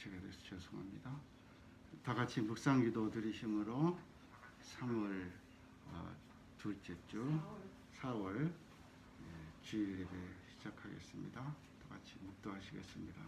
지체가 돼서 죄송합니다. 다 같이 묵상기도 드리심으로 3월 둘째 주 4월 주일 예배 시작하겠습니다. 다 같이 묵도하시겠습니다.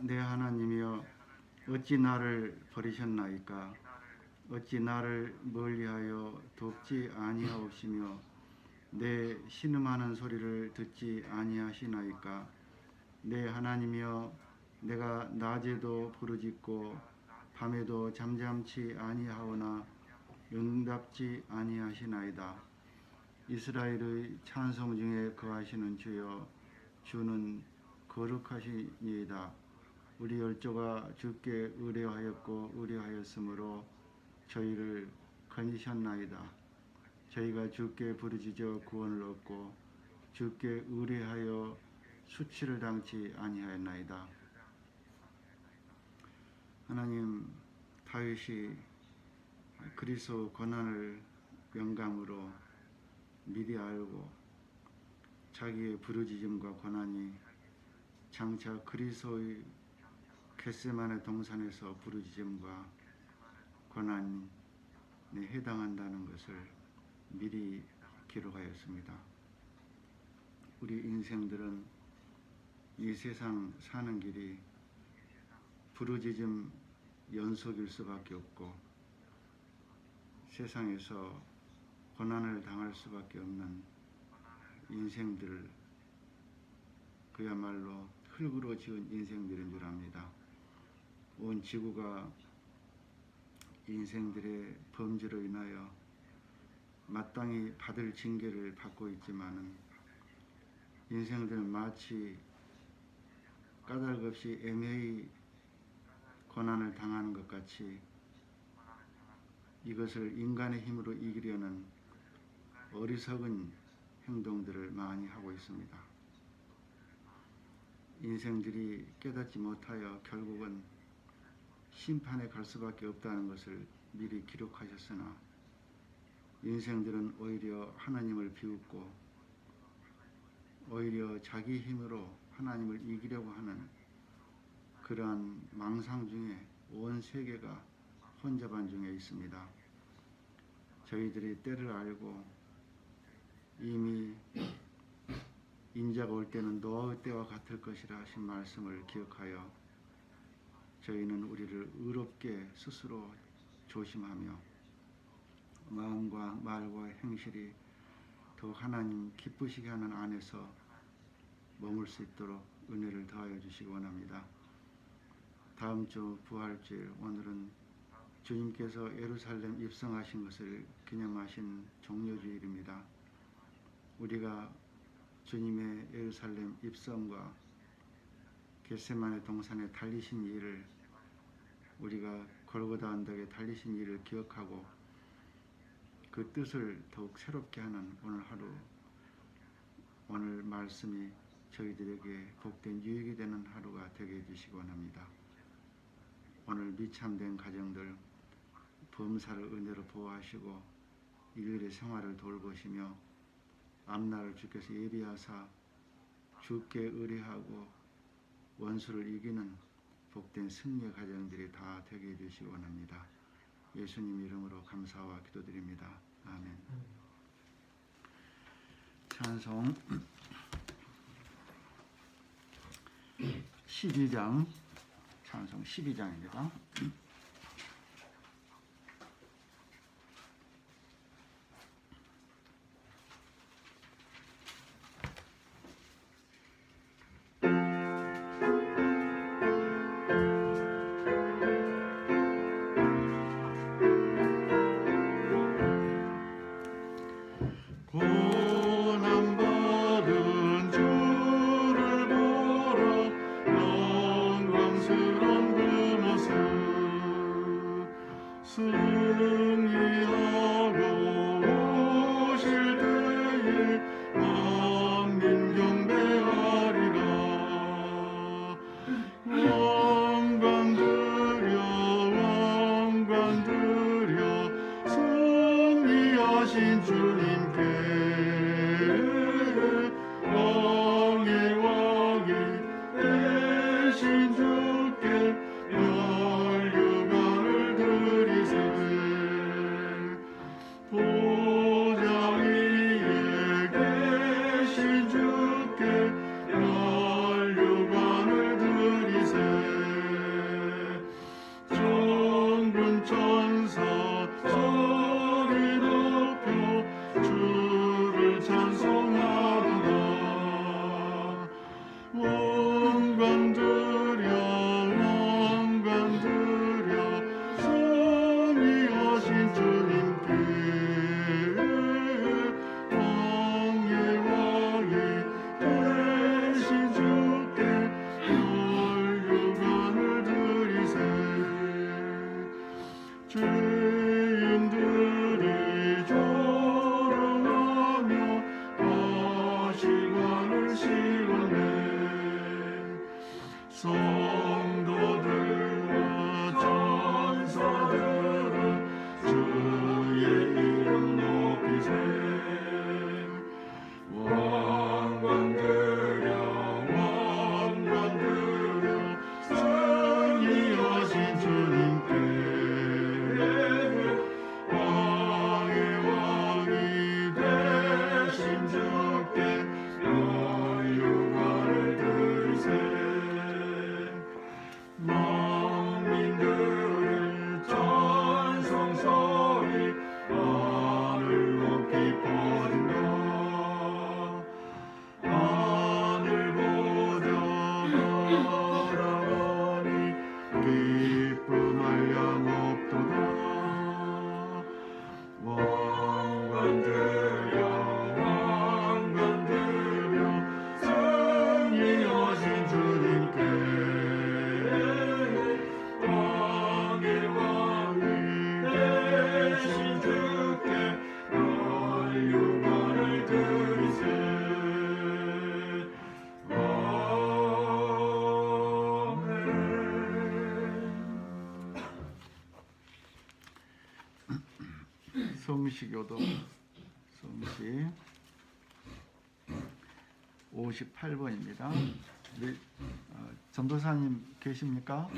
내 하나님이여 어찌 나를 버리셨나이까. 어찌 나를 멀리하여 돕지 아니하옵시며 내 신음하는 소리를 듣지 아니하시나이까. 내 하나님이여 내가 낮에도 부르짖고 밤에도 잠잠치 아니하오나 응답지 아니하시나이다. 이스라엘의 찬송 중에 거하시는 주여, 주는 거룩하시니이다. 우리 열조가 주께 의뢰하였고 의뢰하였으므로 저희를 건지셨나이다. 저희가 주께 부르짖어 구원을 얻고 주께 의뢰하여 수치를 당치 아니하였나이다. 하나님, 다윗이 그리스도 고난을 영감으로 미리 알고 자기의 부르짖음과 고난이 장차 그리스도의 겟세마네 동산에서 부르짖음과 고난에 해당한다는 것을 미리 기록하였습니다. 우리 인생들은 이 세상 사는 길이 부르짖음 연속일 수밖에 없고 세상에서 고난을 당할 수밖에 없는 인생들, 그야말로 흙으로 지은 인생들인 줄 압니다. 온 지구가 인생들의 범죄로 인하여 마땅히 받을 징계를 받고 있지만은 인생들은 마치 까닭없이 애매히 고난을 당하는 것 같이 이것을 인간의 힘으로 이기려는 어리석은 행동들을 많이 하고 있습니다. 인생들이 깨닫지 못하여 결국은 심판에 갈 수밖에 없다는 것을 미리 기록하셨으나 인생들은 오히려 하나님을 비웃고 오히려 자기 힘으로 하나님을 이기려고 하는 그러한 망상 중에 온 세계가 혼잡한 중에 있습니다. 저희들이 때를 알고 이미 인자가 올 때는 노아의 때와 같을 것이라 하신 말씀을 기억하여 저희는 우리를 의롭게 스스로 조심하며 마음과 말과 행실이 더욱 하나님 기쁘시게 하는 안에서 머물 수 있도록 은혜를 더하여 주시기 원합니다. 다음 주 부활주일, 오늘은 주님께서 예루살렘 입성하신 것을 기념하신 종려주일입니다. 우리가 주님의 예루살렘 입성과 겟세마네 동산에 달리신 일을, 우리가 골고다 언덕에 달리신 일을 기억하고 그 뜻을 더욱 새롭게 하는 오늘 하루, 오늘 말씀이 저희들에게 복된 유익이 되는 하루가 되게 해주시기 원합니다. 오늘 미참된 가정들 범사를 은혜로 보호하시고 일일의 생활을 돌보시며 앞날을 주께서 예비하사 주께 의뢰하고 원수를 이기는 복된 승리의 가정들이 다 되게 해주시기 원합니다. 예수님 이름으로 감사와 기도드립니다. 아멘. 찬송 12장, 찬송 12장입니다. 성시교도 성시 58번입니다. 네, 전도사님 계십니까?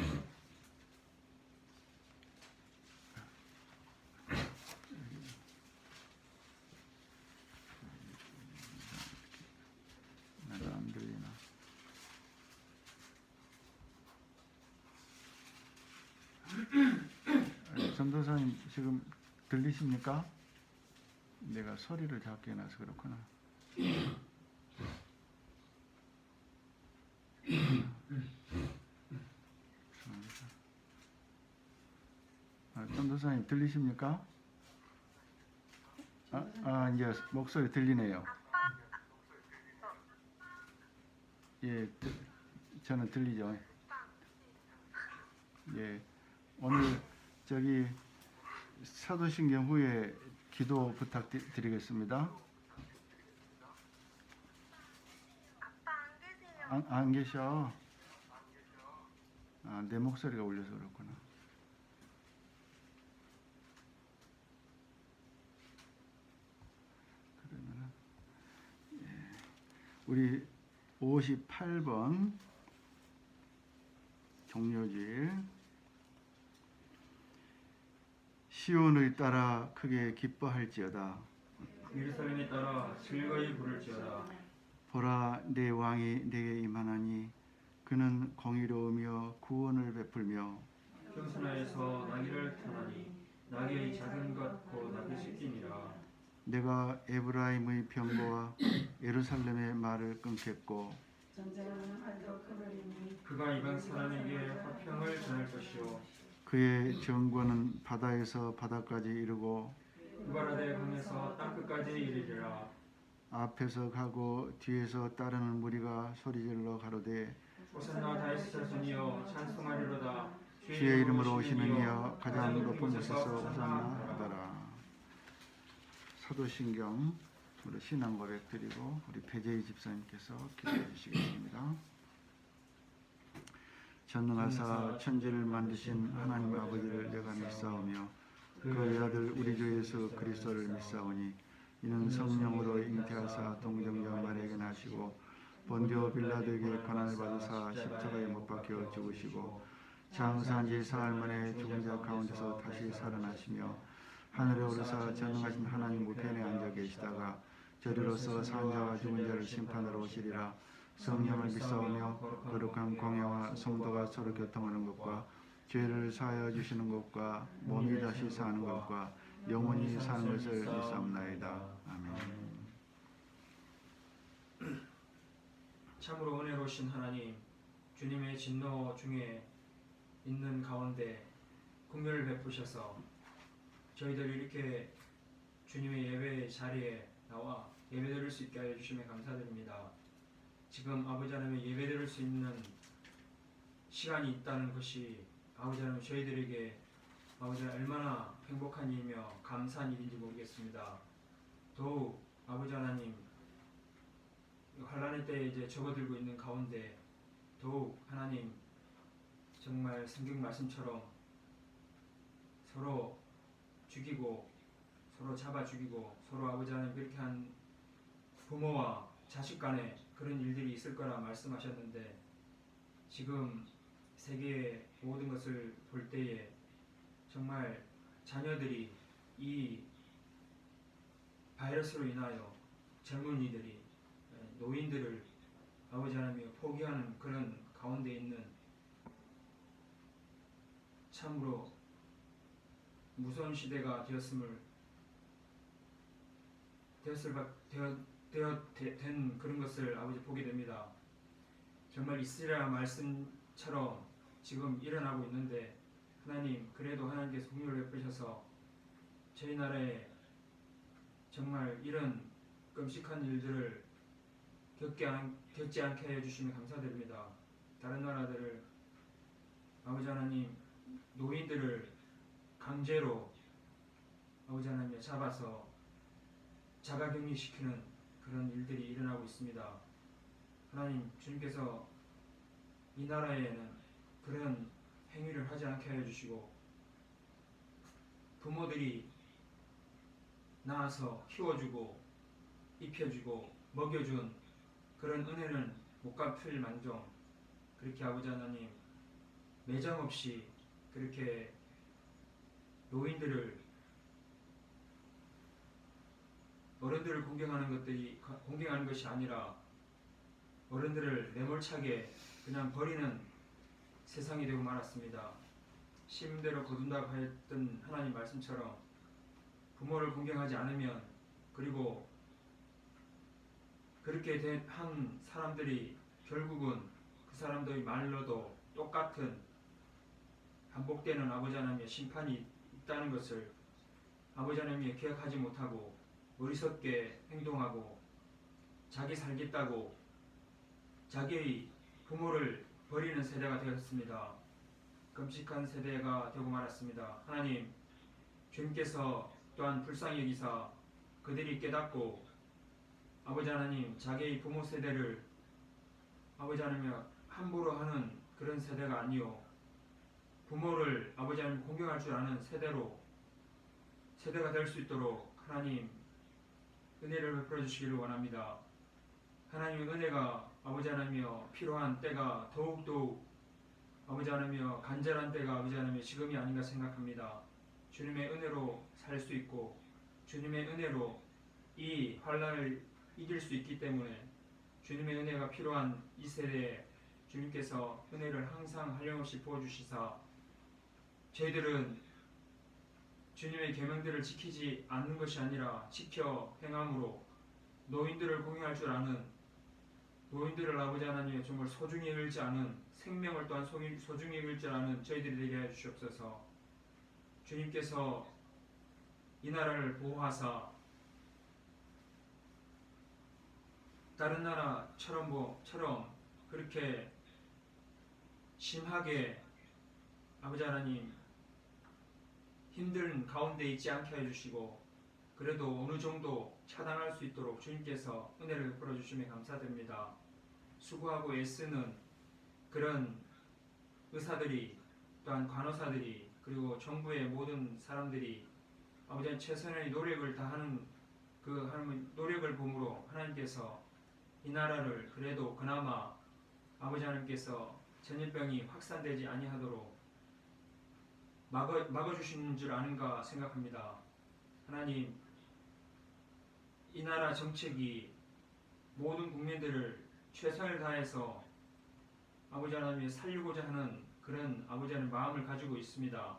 내가 안 들리나? 전도사님 지금 들리십니까? 내가 소리를 작게 해놔서 그렇구나. 전도사님 들리십니까? 이제 목소리 들리네요. 예, 저는 들리죠. 예, 오늘 저기 사도신경 후에 기도 부탁드리겠습니다. 안 계셔. 내 목소리가 울려서 그렇구나. 그러면은 우리 58번 종료주일. 시온을 따라 크게 기뻐할지어다. 예루살렘에 따라 즐거이 부를지어다. 보라, 내 왕이 내게 임하나니 그는 공의로우며 구원을 베풀며 평sun하에서 나귀를 타나니 나귀의 작은 것 곧 나귀 새끼니라. 내가 에브라임의 병거와 예루살렘의 말을 끊겠고 그가 이방 사람에게 화평을 전할 것이요 그의 정권은 바다에서 바다까지 이르고 유바라데 강에서 땅끝까지 이르리라. 앞에서 가고 뒤에서 따르는 무리가 소리질러 가로되 호산나 다윗의 자손이여 찬송하리로다. 주의 이름으로 오시는 이여 가장 높은 곳에서 호산나 하더라. 사도신경 우리 신앙 고백 드리고 우리 배재희 집사님께서 기도해 주시겠습니다. 전능하사 천지를 만드신 하나님 아버지를 내가 믿사오며 그 외아들 우리 주 예수 그리스도를 믿사오니 이는 성령으로 잉태하사 동정녀 마리아에게 나시고 본디오 빌라도에게 고난을 받으사 십자가에 못 박혀 죽으시고 장사한 지 사흘 만에 죽은 자 가운데서 다시 살아나시며 하늘에 오르사 전능하신 하나님 우편에 앉아 계시다가 저리로서 산 자와 죽은 자를 심판하러 오시리라. 성령을 믿사오며 거룩한 공예와 성도가 서로 교통하는 것과 죄를 사하여 주시는 것과 몸이 다시 사는 것과 영원히 사는 것을 믿사옵나이다. 아멘. 참으로 은혜로우신 하나님, 주님의 진노 중에 있는 가운데 긍휼을 베푸셔서 저희들 이렇게 주님의 예배 자리에 나와 예배드릴 수 있게 하여 주심에 감사드립니다. 지금 아버지 하나님의 예배드릴 수 있는 시간이 있다는 것이 아버지 하나님 저희들에게 아버지 하나님 얼마나 행복한 일이며 감사한 일인지 모르겠습니다. 더욱 아버지 하나님 환란의 때에 이제 접어들고 있는 가운데 더욱 하나님 정말 성경 말씀처럼 서로 죽이고 서로 잡아 죽이고 서로 아버지 하나님 그렇게 한 부모와 자식 간에 그런 일들이 있을 거라 말씀하셨는데 지금 세계의 모든 것을 볼 때에 정말 자녀들이 이 바이러스로 인하여 젊은이들이 노인들을 아버지 하나님이 포기하는 그런 가운데 있는 참으로 무서운 시대가 된 그런 것을 아버지 보게 됩니다. 정말 이스라엘 말씀처럼 지금 일어나고 있는데 하나님 그래도 하나님께서 긍휼을 베푸셔서 저희 나라에 정말 이런 끔찍한 일들을 겪지 않게 해주시면 감사드립니다. 다른 나라들을 아버지 하나님 노인들을 강제로 아버지 하나님 잡아서 자가격리시키는 그런 일들이 일어나고 있습니다. 하나님 주님께서 이 나라에는 그런 행위를 하지 않게 해주시고 부모들이 낳아서 키워주고 입혀주고 먹여준 그런 은혜는 못 갚을 망정 그렇게 아버지 하나님 매장 없이 그렇게 노인들을 어른들을 공경하는 것이 아니라 어른들을 매몰차게 그냥 버리는 세상이 되고 말았습니다. 심대로 거둔다고 했던 하나님 말씀처럼 부모를 공경하지 않으면 그리고 그렇게 한 사람들이 결국은 그 사람들의 말로도 똑같은 반복되는 아버지 하나님의 심판이 있다는 것을 아버지 하나님이 기억하지 못하고 어리석게 행동하고 자기 살겠다고 자기의 부모를 버리는 세대가 되었습니다. 끔찍한 세대가 되고 말았습니다. 하나님 주님께서 또한 불쌍히 여기사 그들이 깨닫고 아버지 하나님 자기의 부모 세대를 아버지 하나님 함부로 하는 그런 세대가 아니요 부모를 아버지 하나님 공경할 줄 아는 세대가 될 수 있도록 하나님 은혜를 베풀어 주시기를 원합니다. 하나님의 은혜가 아버지 하나님이여 필요한 때가 더욱더욱 아버지 하나님이여 간절한 때가 아버지 하나님이여 지금이 아닌가 생각합니다. 주님의 은혜로 살 수 있고 주님의 은혜로 이 환난을 이길 수 있기 때문에 주님의 은혜가 필요한 이 세대에 주님께서 은혜를 항상 한량없이 부어주시사 저희들은 주님의 계명들을 지키지 않는 것이 아니라 지켜 행함으로 노인들을 공경할 줄 아는 노인들을 아버지 하나님 정말 소중히 여길 줄 아는 생명을 또한 소중히 여길 줄 아는 저희들이 되게 해 주시옵소서. 주님께서 이 나라를 보호하사 다른 나라처럼 그렇게 심하게 아버지 하나님 힘든 가운데 있지 않게 해주시고 그래도 어느 정도 차단할 수 있도록 주님께서 은혜를 베풀어 주심에 감사드립니다. 수고하고 애쓰는 그런 의사들이 또한 간호사들이 그리고 정부의 모든 사람들이 아버지 하나님 최선의 노력을 다하는 그 하나님 노력을 보므로 하나님께서 이 나라를 그래도 그나마 아버지 하나님께서 전염병이 확산되지 아니하도록 막아주시는 줄 아는가 생각합니다. 하나님 이 나라 정책이 모든 국민들을 최선을 다해서 아버지 하나님이 살리고자 하는 그런 아버지 하나님 마음을 가지고 있습니다.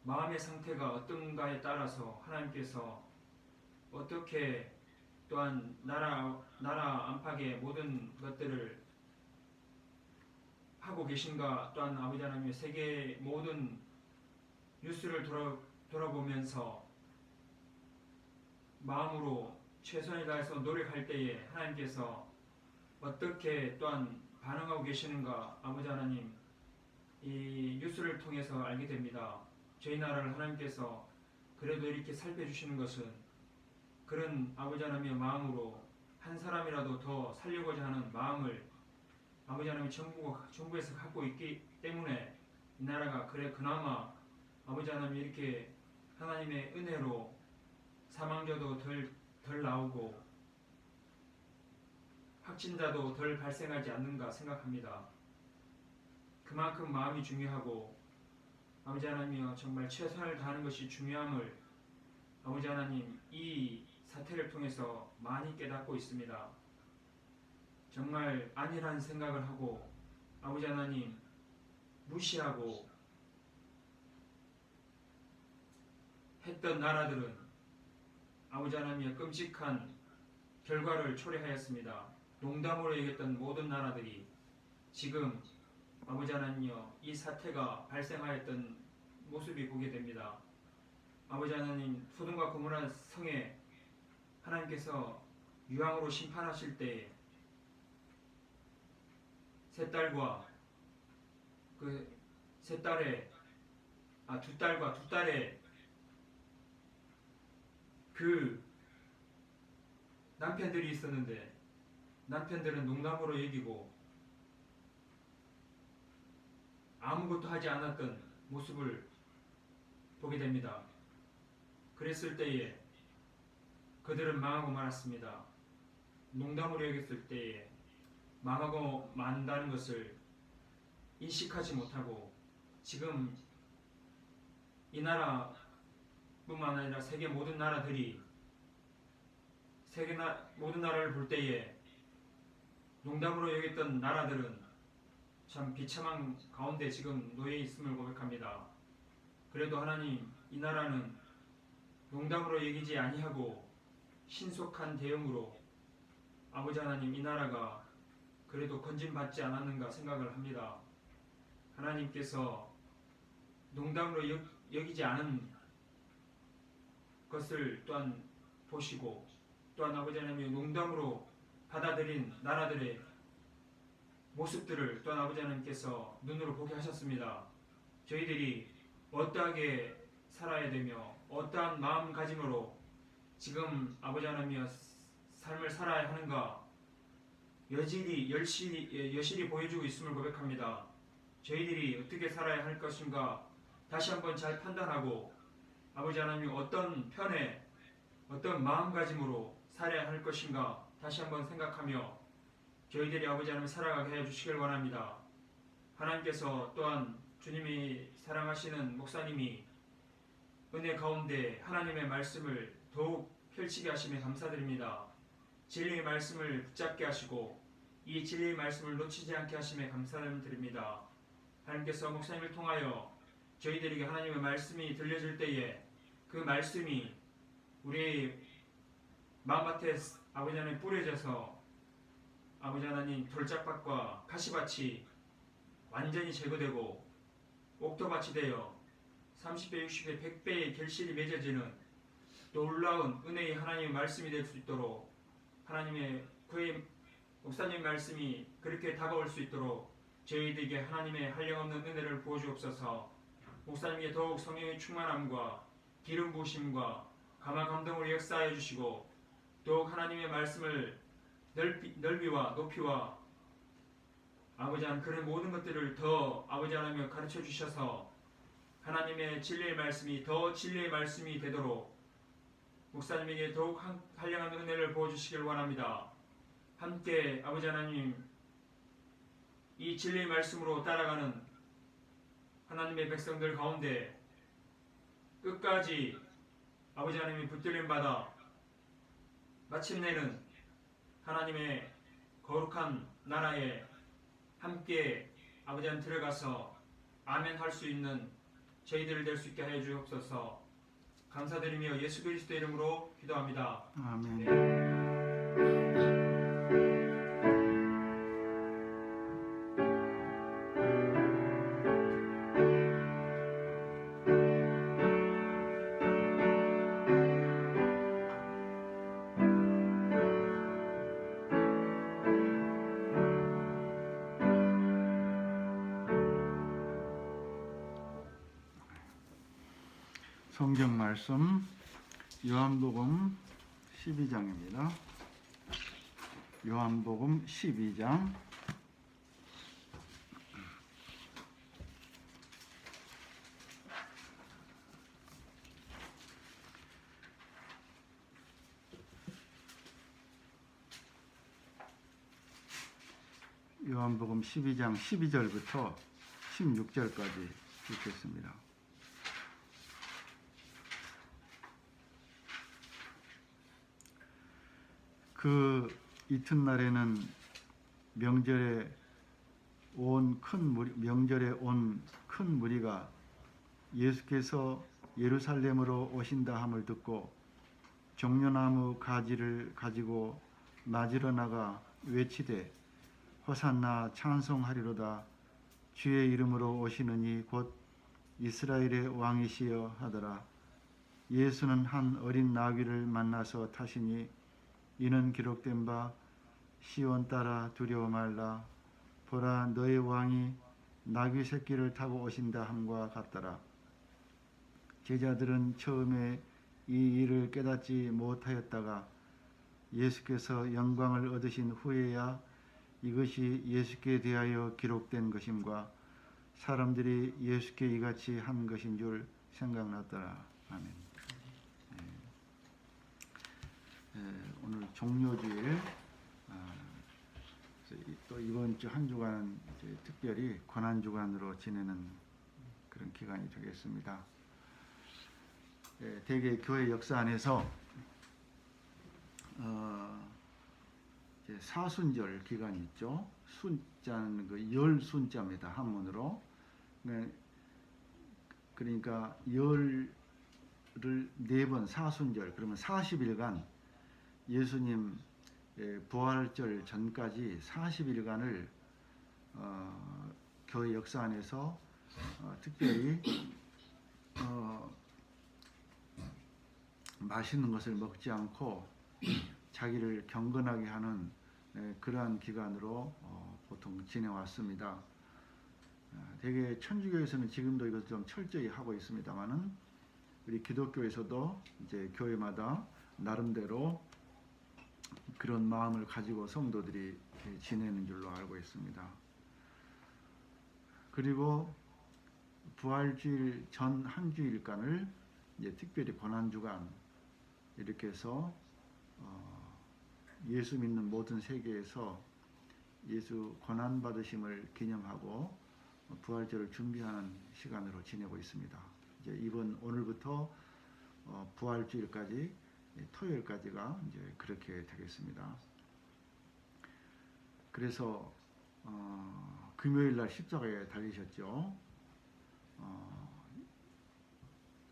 마음의 상태가 어떤가에 따라서 하나님께서 어떻게 또한 나라 안팎의 모든 것들을 하고 계신가 또한 아버지 하나님의 세계 모든 뉴스를 돌아보면서 마음으로 최선을 다해서 노력할 때에 하나님께서 어떻게 또한 반응하고 계시는가 아버지 하나님 이 뉴스를 통해서 알게 됩니다. 저희 나라를 하나님께서 그래도 이렇게 살펴주시는 것은 그런 아버지 하나님의 마음으로 한 사람이라도 더 살려고자 하는 마음을 아버지 하나님이 정부에서 갖고 있기 때문에 이 나라가 그나마 아버지 하나님이 이렇게 하나님의 은혜로 사망자도 덜 나오고 확진자도 덜 발생하지 않는가 생각합니다. 그만큼 마음이 중요하고 아버지 하나님이여 정말 최선을 다하는 것이 중요함을 아버지 하나님 이 사태를 통해서 많이 깨닫고 있습니다. 정말 아니라는 생각을 하고 아버지 하나님 무시하고 했던 나라들은 아버지 하나님의 끔찍한 결과를 초래하였습니다. 농담으로 얘기했던 모든 나라들이 지금 아버지 하나님이여 이 사태가 발생하였던 모습이 보게 됩니다. 아버지 하나님 소돔과 고모라 성에 하나님께서 유황으로 심판하실 때에 두 딸의 그 남편들이 있었는데 남편들은 농담으로 여기고 아무것도 하지 않았던 모습을 보게 됩니다. 그랬을 때에 그들은 망하고 말았습니다. 농담으로 여겼을 때에 망하고 만다는 것을 인식하지 못하고 지금 이 나라뿐만 아니라 세계 모든 나라들이 모든 나라를 볼 때에 농담으로 여겼던 나라들은 참 비참한 가운데 지금 놓여 있음을 고백합니다. 그래도 하나님 이 나라는 농담으로 여기지 아니하고 신속한 대응으로 아버지 하나님 이 나라가 그래도 건진받지 않았는가 생각을 합니다. 하나님께서 농담으로 여기지 않은 것을 또한 보시고 또한 아버지 하나님이 농담으로 받아들인 나라들의 모습들을 또한 아버지 하나님께서 눈으로 보게 하셨습니다. 저희들이 어떠하게 살아야 되며 어떠한 마음가짐으로 지금 아버지 하나님이여 삶을 살아야 하는가 여실히 보여주고 있음을 고백합니다. 저희들이 어떻게 살아야 할 것인가 다시 한번 잘 판단하고 아버지 하나님 어떤 편에 어떤 마음가짐으로 살아야 할 것인가 다시 한번 생각하며 저희들이 아버지 하나님 살아가게 해주시길 원합니다. 하나님께서 또한 주님이 사랑하시는 목사님이 은혜 가운데 하나님의 말씀을 더욱 펼치게 하심에 감사드립니다. 진리의 말씀을 붙잡게 하시고 이 진리의 말씀을 놓치지 않게 하심에 감사드립니다. 하나님께서 목사님을 통하여 저희들에게 하나님의 말씀이 들려질 때에 그 말씀이 우리 마음밭에 아버지 하나님 뿌려져서 아버지 하나님 돌짝밭과 가시밭이 완전히 제거되고 옥토밭이 되어 30배, 60배, 100배의 결실이 맺어지는 놀라운 은혜의 하나님의 말씀이 될 수 있도록 하나님의 그의 목사님 말씀이 그렇게 다가올 수 있도록 저희들에게 하나님의 한량없는 은혜를 부어주옵소서. 목사님께 더욱 성령의 충만함과 기름 부으심과 감화 감동으로 역사하여 주시고 더욱 하나님의 말씀을 넓이와 높이와 아버지 하나님 그런 모든 것들을 더 아버지 하나님 가르쳐 주셔서 하나님의 진리의 말씀이 더 진리의 말씀이 되도록 목사님에게 더욱 한량한 은혜를 부어주시길 원합니다. 함께 아버지 하나님 이 진리의 말씀으로 따라가는 하나님의 백성들 가운데 끝까지 아버지 하나님이 붙들림 받아 마침내는 하나님의 거룩한 나라에 함께 아버지 하나님 들어가서 아멘 할 수 있는 저희들을 될 수 있게 하여 주옵소서. 감사드리며 예수 그리스도 이름으로 기도합니다. 아멘. 네. 성경 말씀 요한복음 12장입니다. 요한복음 12장 요한복음 12장 12절부터 16절까지 읽겠습니다. 그 이튿날에는 명절에 온 큰 무리가 예수께서 예루살렘으로 오신다 함을 듣고 종려나무 가지를 가지고 맞으러 나가 외치되 호산나 찬송하리로다 주의 이름으로 오시느니 곧 이스라엘의 왕이시여 하더라. 예수는 한 어린 나귀를 만나서 타시니 이는 기록된 바 시온 딸아 두려워 말라 보라 너의 왕이 나귀 새끼를 타고 오신다 함과 같더라. 제자들은 처음에 이 일을 깨닫지 못하였다가 예수께서 영광을 얻으신 후에야 이것이 예수께 대하여 기록된 것임과 사람들이 예수께 이같이 한 것인 줄 생각났더라. 아멘. 오늘 종료주일 또 이번 주 한 주간 특별히 고난주간으로 지내는 그런 기간이 되겠습니다. 대개 교회 역사 안에서 사순절 기간이 있죠. 순자는 그 열 순자입니다. 한문으로. 그러니까 열을 4번 사순절 그러면 40일간 예수님 부활절 전까지 40일간을 교회 역사 안에서 특별히 맛있는 것을 먹지 않고 자기를 경건하게 하는 그러한 기간으로 보통 지내왔습니다. 되게 천주교에서는 지금도 이것을 좀 철저히 하고 있습니다만은 우리 기독교에서도 이제 교회마다 나름대로 그런 마음을 가지고 성도들이 지내는 줄로 알고 있습니다. 그리고 부활주일 전 한 주일간을 이제 특별히 고난주간 이렇게 해서 예수 믿는 모든 세계에서 예수 고난 받으심을 기념하고 부활절을 준비하는 시간으로 지내고 있습니다. 이제 오늘부터 부활주일까지 토요일까지가 이제 그렇게 되겠습니다. 그래서 금요일 날 십자가에 달리셨죠.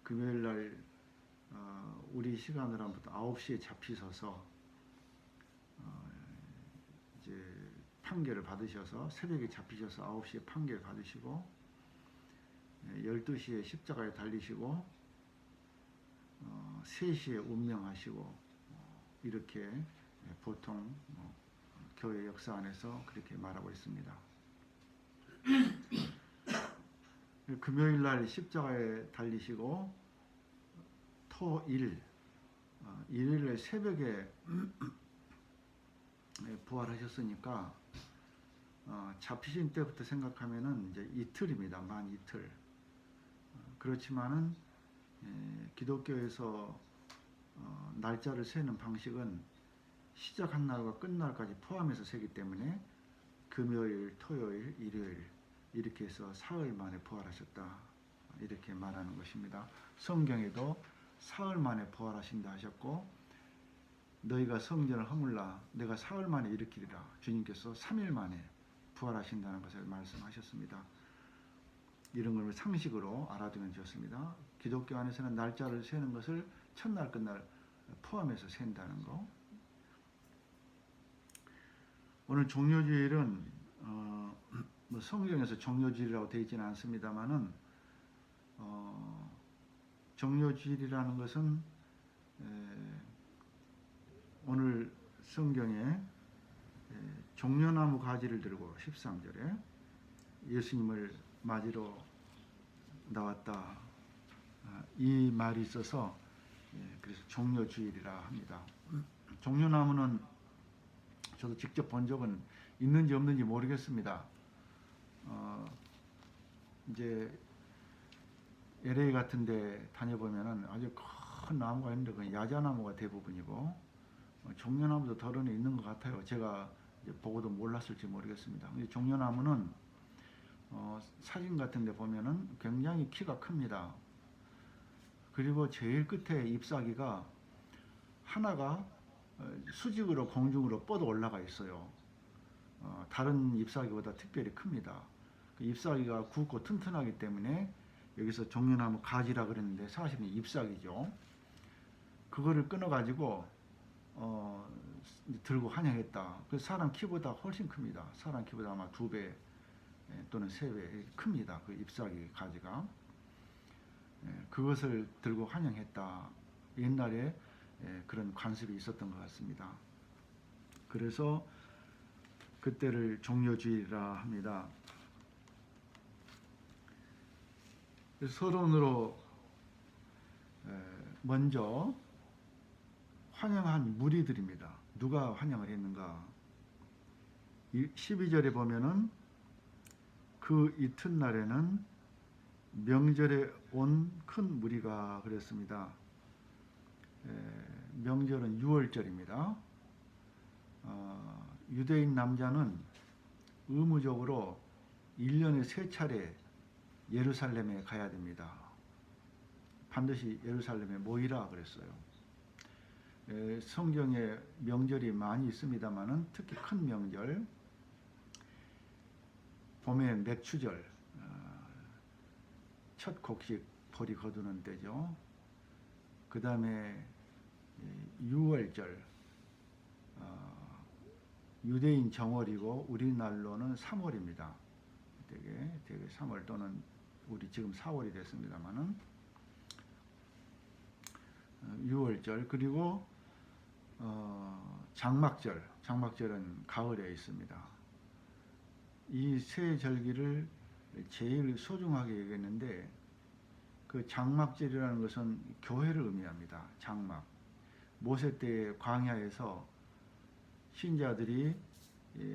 금요일 날 우리 시간으로 한부터 9시에 잡히셔서 이제 판결을 받으셔서 새벽에 잡히셔서 9시에 판결 받으시고 12시에 십자가에 달리시고 3시에 운명하시고 이렇게 보통 교회 역사 안에서 그렇게 말하고 있습니다. 금요일 날 십자가에 달리시고 일요일 새벽에 부활하셨으니까 잡히신 때부터 생각하면은 이제 이틀입니다. 만 이틀. 그렇지만은 기독교에서 날짜를 세는 방식은 시작한 날과 끝날까지 포함해서 세기 때문에 금요일, 토요일, 일요일 이렇게 해서 사흘 만에 부활하셨다 이렇게 말하는 것입니다. 성경에도 사흘 만에 부활하신다 하셨고 너희가 성전을 허물라 내가 사흘 만에 일으키리라 주님께서 3일 만에 부활하신다는 것을 말씀하셨습니다. 이런 걸 상식으로 알아두면 좋습니다. 기독교 안에서는 날짜를 세는 것을 첫날 끝날 포함해서 센다는 거. 오늘 종료주일은 뭐 성경에서 종료주일이라고 되어 있지는 않습니다만은 종료주일이라는 것은 오늘 성경에 종려나무 가지를 들고 13절에 예수님을 맞으러 나왔다 이 말이 있어서 그래서 종려주일이라 합니다. 종려나무는 저도 직접 본 적은 있는지 없는지 모르겠습니다. 이제 LA 같은데 다녀보면은 아주 큰 나무가 있는데 그건 야자나무가 대부분이고 종려나무도 덜어는 있는 것 같아요. 제가 보고도 몰랐을지 모르겠습니다. 종려나무는 사진 같은데 보면은 굉장히 키가 큽니다. 그리고 제일 끝에 잎사귀가 하나가 수직으로 공중으로 뻗어 올라가 있어요. 다른 잎사귀보다 특별히 큽니다. 그 잎사귀가 굵고 튼튼하기 때문에 여기서 종려나무 가지라 그랬는데 사실은 잎사귀죠. 그거를 끊어가지고 들고 환영했다. 그 사람 키보다 훨씬 큽니다. 사람 키보다 아마 2배 또는 3배 큽니다. 그 잎사귀 가지가. 그것을 들고 환영했다. 옛날에 그런 관습이 있었던 것 같습니다. 그래서 그때를 종려주일이라 합니다. 서론으로 먼저 환영한 무리들입니다. 누가 환영을 했는가? 12절에 보면은 그 이튿날에는 명절에 온 큰 무리가 그랬습니다. 명절은 6월절입니다. 유대인 남자는 의무적으로 1년에 3차례 예루살렘에 가야 됩니다. 반드시 예루살렘에 모이라 그랬어요. 성경에 명절이 많이 있습니다만은 특히 큰 명절, 봄에 맥추절, 첫 곡식 벌이 거두는 때죠. 그 다음에 6월절, 유대인 정월이고 우리날로는 3월입니다. 되게 3월 또는 우리 지금 4월이 됐습니다만은 6월절 그리고 장막절은 가을에 있습니다. 이 세 절기를 제일 소중하게 여겼는데 그 장막절이라는 것은 교회를 의미합니다. 장막. 모세 때 광야에서 신자들이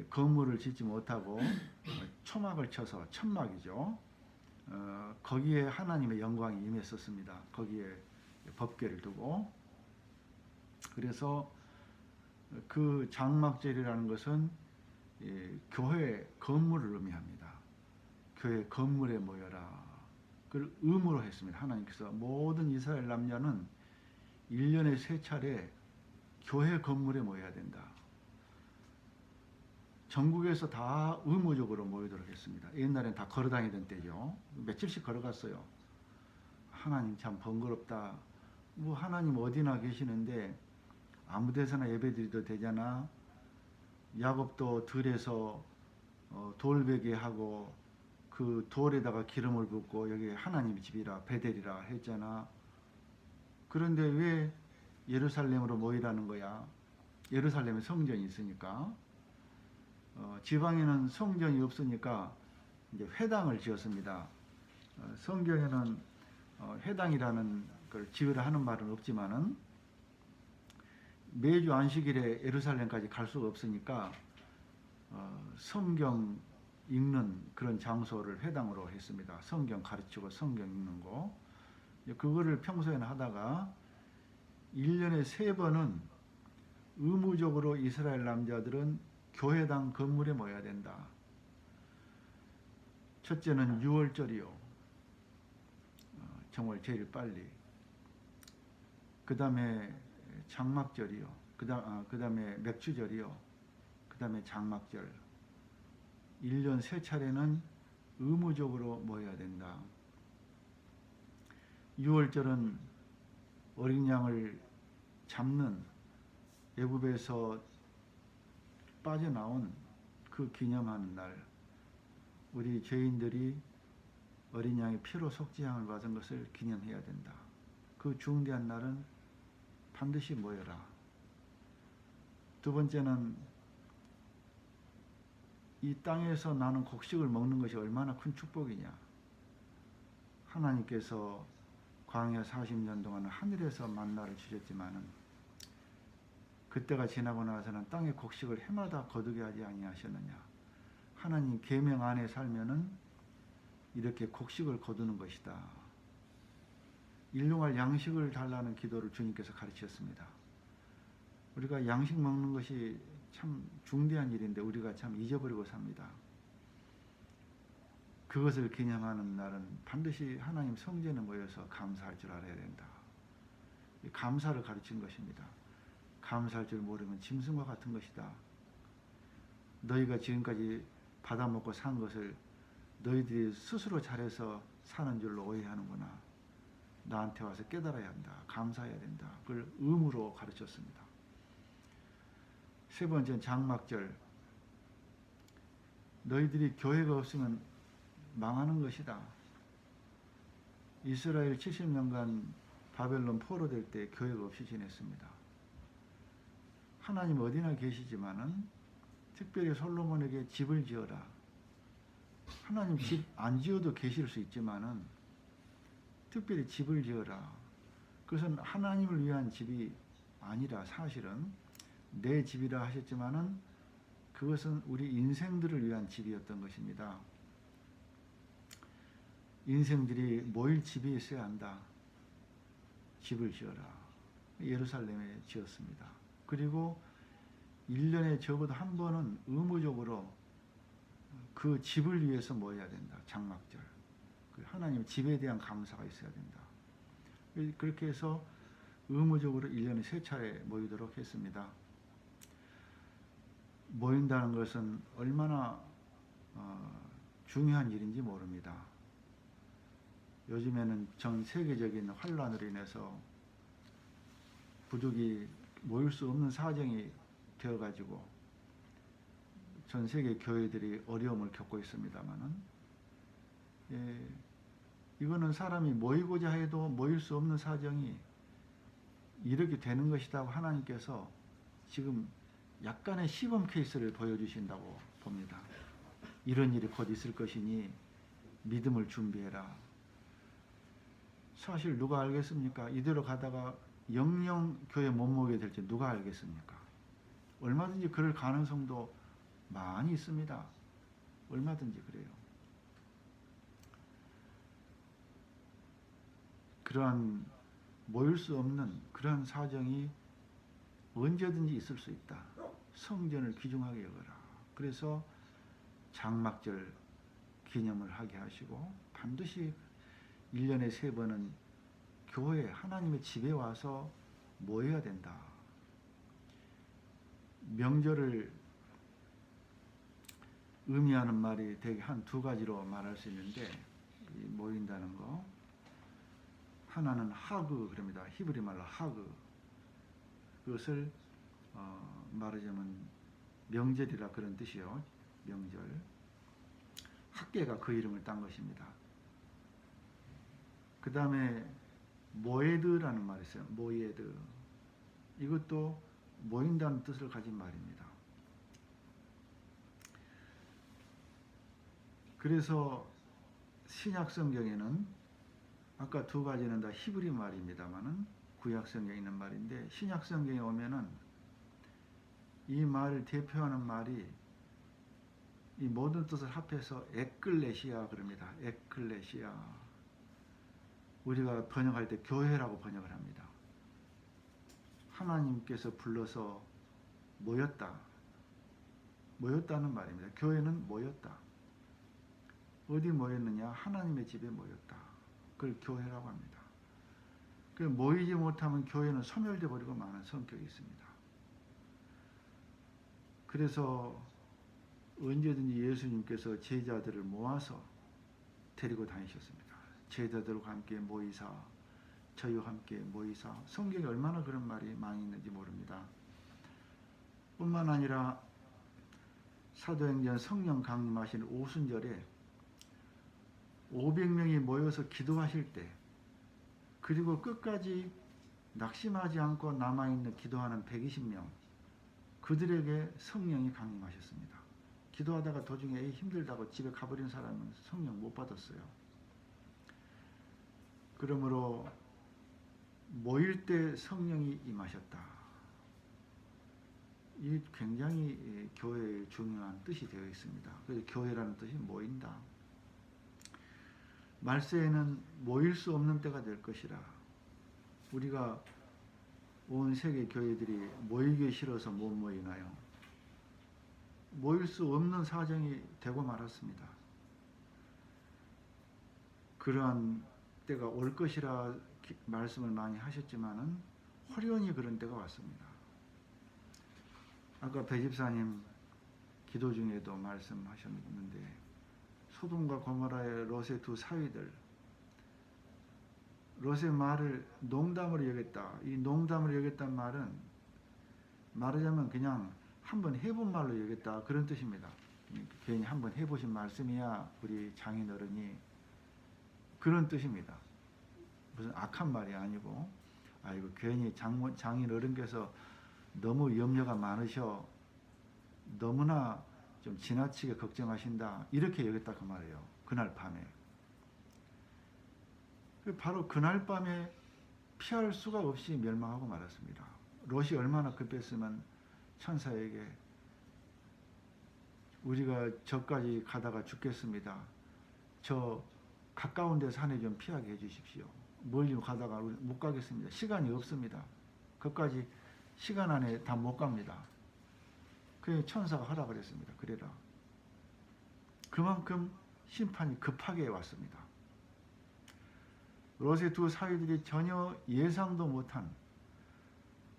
건물을 짓지 못하고 초막을 쳐서 천막이죠. 거기에 하나님의 영광이 임했었습니다. 거기에 법궤를 두고. 그래서 그 장막절이라는 것은 교회 건물을 의미합니다. 교회 건물에 모여라. 그걸 의무로 했습니다. 하나님께서 모든 이스라엘 남녀는 1년에 3차례 교회 건물에 모여야 된다. 전국에서 다 의무적으로 모이도록 했습니다. 옛날엔 다 걸어다니던 때죠. 며칠씩 걸어갔어요. 하나님 참 번거롭다. 뭐 하나님 어디나 계시는데 아무 데서나 예배드려도 되잖아. 야곱도 들에서 돌베개 하고 그 돌에다가 기름을 붓고 여기 하나님의 집이라 베델이라 했잖아. 그런데 왜 예루살렘으로 모이라는 거야? 예루살렘에 성전이 있으니까. 지방에는 성전이 없으니까 이제 회당을 지었습니다. 성경에는 회당이라는 걸 지으라 하는 말은 없지만은 매주 안식일에 예루살렘까지 갈 수가 없으니까 성경 읽는 그런 장소를 회당으로 했습니다. 성경 가르치고 성경 읽는 거. 그거를 평소에는 하다가 1년에 3번은 의무적으로 이스라엘 남자들은 교회당 건물에 모여야 된다. 첫째는 6월절이요. 정말 제일 빨리. 그 다음에 장막절이요. 그 다음에 맥주절이요. 그 다음에 장막절. 1년 3차례는 의무적으로 모여야 된다. 6월절은 어린 양을 잡는 애굽에서 빠져나온 그 기념하는 날, 우리 죄인들이 어린 양의 피로 속죄함을 받은 것을 기념해야 된다. 그 중대한 날은 반드시 모여라. 두 번째는 이 땅에서 나는 곡식을 먹는 것이 얼마나 큰 축복이냐. 하나님께서 광야 40년 동안 하늘에서 만나를 주셨지만은 그때가 지나고 나서는 땅의 곡식을 해마다 거두게 하지 아니하셨느냐. 하나님 계명 안에 살면은 이렇게 곡식을 거두는 것이다. 일용할 양식을 달라는 기도를 주님께서 가르치셨습니다. 우리가 양식 먹는 것이 참 중대한 일인데 우리가 참 잊어버리고 삽니다. 그것을 기념하는 날은 반드시 하나님 성전에 모여서 감사할 줄 알아야 된다. 감사를 가르친 것입니다. 감사할 줄 모르면 짐승과 같은 것이다. 너희가 지금까지 받아먹고 산 것을 너희들이 스스로 잘해서 사는 줄로 오해하는구나. 나한테 와서 깨달아야 한다. 감사해야 된다. 그걸 의무로 가르쳤습니다. 세 번째는 장막절. 너희들이 교회가 없으면 망하는 것이다. 이스라엘 70년간 바벨론 포로될 때 교회가 없이 지냈습니다. 하나님 어디나 계시지만은 특별히 솔로몬에게 집을 지어라. 하나님 집 안 지어도 계실 수 있지만은 특별히 집을 지어라. 그것은 하나님을 위한 집이 아니라 사실은 내 집이라 하셨지만은 그것은 우리 인생들을 위한 집이었던 것입니다. 인생들이 모일 집이 있어야 한다. 집을 지어라. 예루살렘에 지었습니다. 그리고 1년에 적어도 한 번은 의무적으로 그 집을 위해서 모여야 된다. 장막절. 하나님 집에 대한 감사가 있어야 된다. 그렇게 해서 의무적으로 1년에 3차례 모이도록 했습니다. 모인다는 것은 얼마나 중요한 일인지 모릅니다. 요즘에는 전 세계적인 환란으로 인해서 부족이 모일 수 없는 사정이 되어가지고 전 세계 교회들이 어려움을 겪고 있습니다만은, 이거는 사람이 모이고자 해도 모일 수 없는 사정이 이렇게 되는 것이라고 하나님께서 지금 약간의 시범 케이스를 보여주신다고 봅니다. 이런 일이 곧 있을 것이니 믿음을 준비해라. 사실 누가 알겠습니까? 이대로 가다가 영영 교회 못 모이게 될지 누가 알겠습니까? 얼마든지 그럴 가능성도 많이 있습니다. 얼마든지 그래요. 그러한 모일 수 없는 그러한 사정이 언제든지 있을 수 있다. 성전을 귀중하게 여겨라. 그래서 장막절 기념을 하게 하시고 반드시 1년에 3번은 교회 하나님의 집에 와서 모여야 된다. 명절을 의미하는 말이 되게 한 2가지로 말할 수 있는데, 이 모인다는 거 하나는 하그 그럽니다. 히브리 말로 하그. 그것을 말하자면 명절이라 그런 뜻이요. 명절. 학계가 그 이름을 딴 것입니다. 그 다음에 모에드라는 말이 있어요. 모에드. 이것도 모인다는 뜻을 가진 말입니다. 그래서 신약 성경에는 아까 2가지는 다 히브리 말입니다만은 구약 성경에 있는 말인데, 신약 성경에 오면은 이 말을 대표하는 말이 이 모든 뜻을 합해서 에클레시아 그럽니다. 에클레시아. 우리가 번역할 때 교회라고 번역을 합니다. 하나님께서 불러서 모였다. 모였다는 말입니다. 교회는 모였다. 어디 모였느냐? 하나님의 집에 모였다. 그걸 교회라고 합니다. 그 모이지 못하면 교회는 소멸돼 버리고 마는 성격이 있습니다. 그래서 언제든지 예수님께서 제자들을 모아서 데리고 다니셨습니다. 제자들과 함께 모이사, 저희와 함께 모이사. 성경에 얼마나 그런 말이 많이 있는지 모릅니다. 뿐만 아니라 사도행전 성령 강림하신 오순절에 500명이 모여서 기도하실 때, 그리고 끝까지 낙심하지 않고 남아있는 기도하는 120명, 그들에게 성령이 강림하셨습니다. 기도하다가 도중에 힘들다고 집에 가버린 사람은 성령 못 받았어요. 그러므로 모일 때 성령이 임하셨다. 이 굉장히 교회의 중요한 뜻이 되어 있습니다. 그래서 교회라는 뜻이 모인다. 말세에는 모일 수 없는 때가 될 것이라. 우리가 온 세계 교회들이 모이기 싫어서 못 모이나요? 모일 수 없는 사정이 되고 말았습니다. 그러한 때가 올 것이라 말씀을 많이 하셨지만은 호련히 그런 때가 왔습니다. 아까 배집사님 기도 중에도 말씀하셨는데, 소돔과 고모라의 롯의 2 사위들, 롯의 말을 농담으로 여겼다. 이 농담으로 여겼다는 말은 말하자면 그냥 한번 해본 말로 여겼다, 그런 뜻입니다. 괜히 한번 해보신 말씀이야 우리 장인어른이, 그런 뜻입니다. 무슨 악한 말이 아니고, 아이고 괜히 장인어른께서 너무 염려가 많으셔, 너무나 좀 지나치게 걱정하신다, 이렇게 여겼다 그 말이에요. 그날 밤에. 바로 그날 밤에 피할 수가 없이 멸망하고 말았습니다. 롯이 얼마나 급했으면 천사에게 우리가 저까지 가다가 죽겠습니다. 저 가까운 데 산에 좀 피하게 해주십시오. 멀리 가다가 못 가겠습니다. 시간이 없습니다. 그까지 시간 안에 다 못 갑니다. 그 천사가 허락을 했습니다. 그래라. 그만큼 심판이 급하게 왔습니다. 롯의 2 사위들이 전혀 예상도 못한,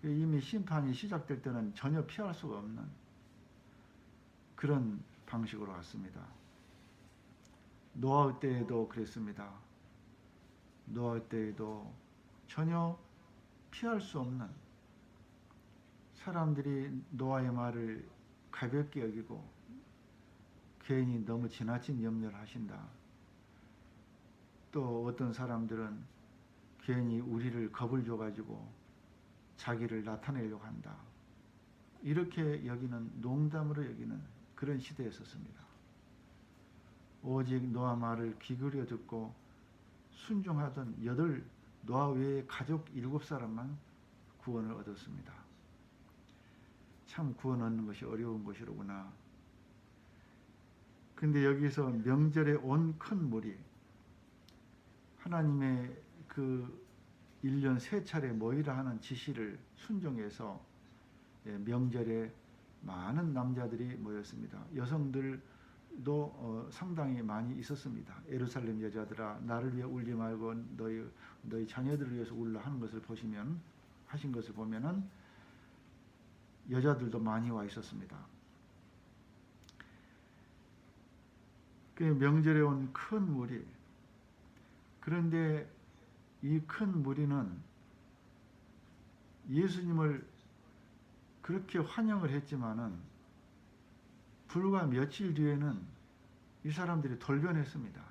이미 심판이 시작될 때는 전혀 피할 수가 없는 그런 방식으로 왔습니다. 노아 때에도 그랬습니다. 노아 때에도 전혀 피할 수 없는, 사람들이 노아의 말을 가볍게 여기고 괜히 너무 지나친 염려를 하신다. 또 어떤 사람들은 괜히 우리를 겁을 줘가지고 자기를 나타내려고 한다. 이렇게 여기는, 농담으로 여기는 그런 시대였었습니다. 오직 노아 말을 귀 기울여 듣고 순종하던 노아 외에 가족 7사람만 구원을 얻었습니다. 참 구원 얻는 것이 어려운 것이로구나. 근데 여기서 명절에 온 큰 무리, 하나님의 그 1년 3차례 모이라 하는 지시를 순종해서 명절에 많은 남자들이 모였습니다. 여성들 상당히 많이 있었습니다. 예루살렘 여자들아 나를 위해 울지 말고 너희 자녀들을 위해서 울라 하신 것을 보면은 여자들도 많이 와 있었습니다. 그 명절에 온 큰 무리. 그런데 이 큰 무리는 예수님을 그렇게 환영을 했지만은 불과 며칠 뒤에는 이 사람들이 돌변했습니다.